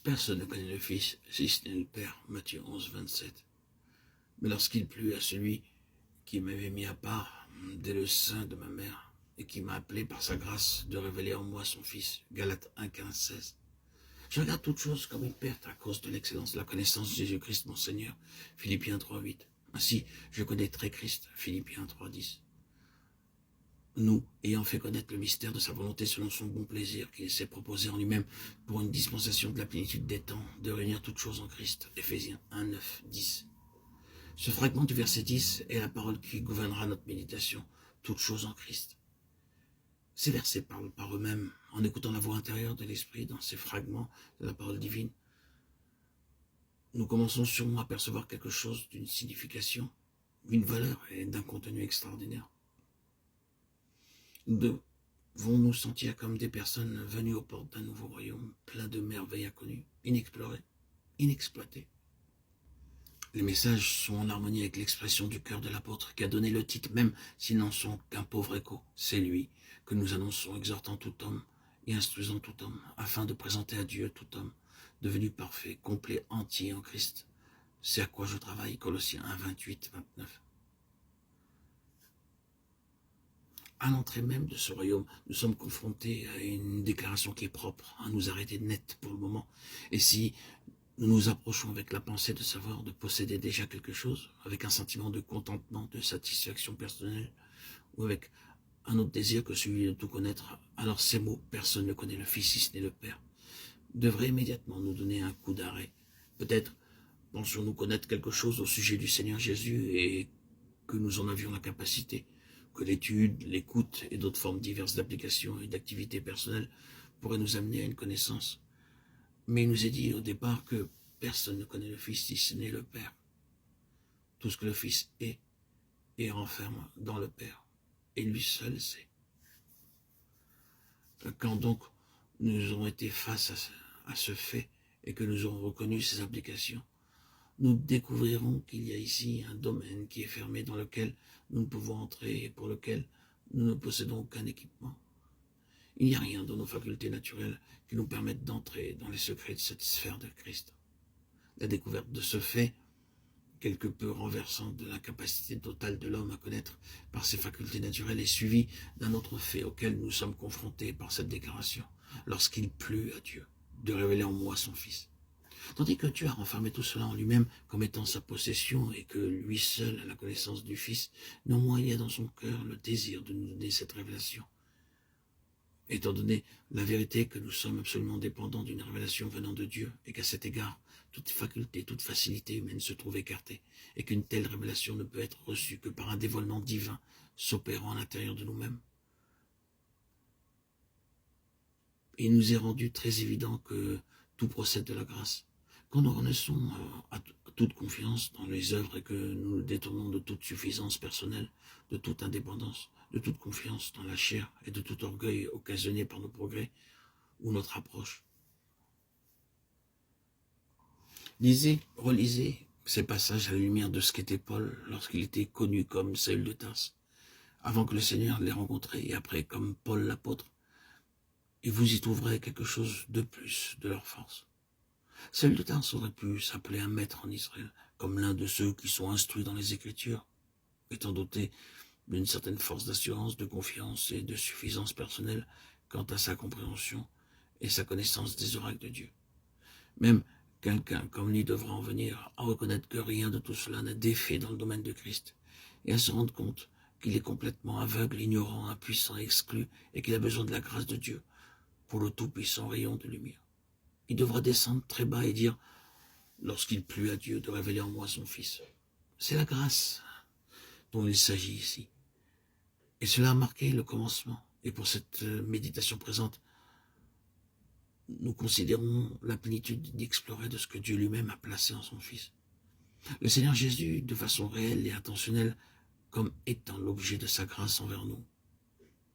Personne ne connaît le Fils, si ce n'est le Père. Matthieu 11, 27. Mais lorsqu'il plut à celui qui m'avait mis à part dès le sein de ma mère, et qui m'a appelé par sa grâce de révéler en moi son Fils. Galates 1, 15, 16. Je regarde toute chose comme une perte à cause de l'excellence de la connaissance de Jésus-Christ, mon Seigneur. Philippiens 3, 8. Ainsi, je connaîtrai Christ. Philippiens 3, 10. Nous, ayant fait connaître le mystère de sa volonté selon son bon plaisir, qu'il s'est proposé en lui-même pour une dispensation de la plénitude des temps, de réunir toutes choses en Christ. Éphésiens 1, 9, 10. Ce fragment du verset 10 est la parole qui gouvernera notre méditation. Toutes choses en Christ. Ces versets parlent par eux-mêmes, en écoutant la voix intérieure de l'Esprit dans ces fragments de la parole divine. Nous commençons sûrement à percevoir quelque chose d'une signification, d'une valeur et d'un contenu extraordinaire. Nous devons nous sentir comme des personnes venues aux portes d'un nouveau royaume, plein de merveilles inconnues, inexplorées, inexploitées. Les messages sont en harmonie avec l'expression du cœur de l'apôtre qui a donné le titre, même s'ils n'en sont qu'un pauvre écho. C'est lui que nous annonçons, exhortant tout homme et instruisant tout homme, afin de présenter à Dieu tout homme, devenu parfait, complet, entier en Christ. C'est à quoi je travaille, Colossiens 1, 28, 29. À l'entrée même de ce royaume, nous sommes confrontés à une déclaration qui est propre à nous arrêter net pour le moment. Et si nous nous approchons avec la pensée de savoir de posséder déjà quelque chose, avec un sentiment de contentement, de satisfaction personnelle, ou avec un autre désir que celui de tout connaître, alors ces mots, personne ne connaît le Fils si ce n'est le Père, devraient immédiatement nous donner un coup d'arrêt. Peut-être pensions-nous connaître quelque chose au sujet du Seigneur Jésus et que nous en avions la capacité, que l'étude, l'écoute et d'autres formes diverses d'application et d'activités personnelles pourraient nous amener à une connaissance. Mais il nous est dit au départ que personne ne connaît le Fils si ce n'est le Père. Tout ce que le Fils est renferme dans le Père. Et lui seul sait. Quand donc nous aurons été face à ce fait et que nous aurons reconnu ses applications, nous découvrirons qu'il y a ici un domaine qui est fermé dans lequel nous ne pouvons entrer et pour lequel nous ne possédons aucun équipement. Il n'y a rien dans nos facultés naturelles qui nous permettent d'entrer dans les secrets de cette sphère de Christ. La découverte de ce fait, quelque peu renversant de l'incapacité totale de l'homme à connaître par ses facultés naturelles, est suivi d'un autre fait auquel nous sommes confrontés par cette déclaration, lorsqu'il plut à Dieu de révéler en moi son Fils. Tandis que Dieu a renfermé tout cela en lui-même comme étant sa possession et que lui seul a la connaissance du Fils, néanmoins il y a dans son cœur le désir de nous donner cette révélation. Étant donné la vérité que nous sommes absolument dépendants d'une révélation venant de Dieu et qu'à cet égard, toute faculté, toute facilité humaine se trouve écartée et qu'une telle révélation ne peut être reçue que par un dévoilement divin s'opérant à l'intérieur de nous-mêmes. Et il nous est rendu très évident que tout procède de la grâce. Quand nous renaissons à toute confiance dans les œuvres et que nous nous détournons de toute suffisance personnelle, de toute indépendance, de toute confiance dans la chair et de tout orgueil occasionné par nos progrès ou notre approche. Lisez, relisez ces passages à la lumière de ce qu'était Paul lorsqu'il était connu comme Saül de Tarse, avant que le Seigneur l'ait rencontré et après comme Paul l'apôtre, et vous y trouverez quelque chose de plus de leur force. Saül de Tarse aurait pu s'appeler un maître en Israël, comme l'un de ceux qui sont instruits dans les Écritures, étant doté d'une certaine force d'assurance, de confiance et de suffisance personnelle quant à sa compréhension et sa connaissance des oracles de Dieu. Même quelqu'un comme lui devra en venir à reconnaître que rien de tout cela n'a d'effet dans le domaine de Christ et à se rendre compte qu'il est complètement aveugle, ignorant, impuissant, exclu et qu'il a besoin de la grâce de Dieu pour le tout-puissant rayon de lumière. Il devra descendre très bas et dire, lorsqu'il plut à Dieu de révéler en moi son Fils. C'est la grâce dont il s'agit ici. Et cela a marqué le commencement. Et pour cette méditation présente, nous considérons la plénitude d'explorer de ce que Dieu lui-même a placé en son Fils. Le Seigneur Jésus, de façon réelle et intentionnelle, comme étant l'objet de sa grâce envers nous.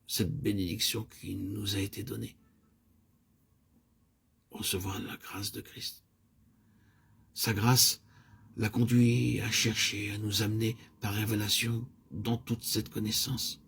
Cette bénédiction qui nous a été donnée. Recevoir la grâce de Christ. Sa grâce l'a conduit à chercher, à nous amener par révélation dans toute cette connaissance.